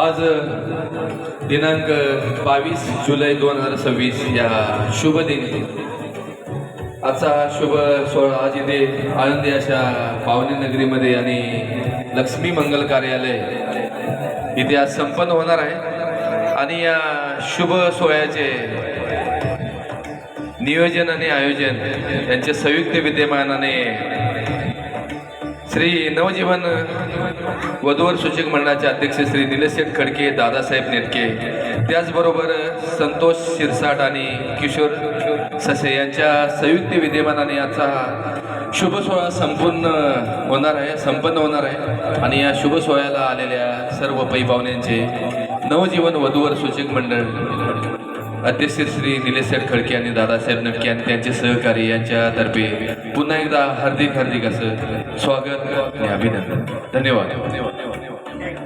आज दिनांक 22 जुलै 2026 या शुभ दिनी आजचा शुभ सोहळा आज इथे आनंदी अशा पावनी नगरीमध्ये आणि लक्ष्मी मंगल कार्यालय इथे आज संपन्न होणार आहे। आणि या शुभ सोहळ्याचे नियोजन आणि आयोजन यांचे संयुक्त विद्यमानाने श्री नवजीवन वधूवर सूचक मंडळाचे अध्यक्ष श्री निलेश शेठ खडके, दादासाहेब नेटके, त्याचबरोबर संतोष शिरसाट आणि किशोर ससे यांच्या संयुक्त विद्यमानाने आजचा शुभ सोहळा संपन्न होणार आहे। आणि या शुभ सोहळ्याला आलेल्या सर्व पै पाहुण्यांचे नवजीवन वधूवर सूचक मंडळ अध्यक्ष श्री निलेश शेठ खडके आणि दादासाहेब नेटके आणि त्यांचे सहकारी यांच्यातर्फे पुन्हा एकदा हार्दिक असं स्वागत आणि अभिनंदन। धन्यवाद।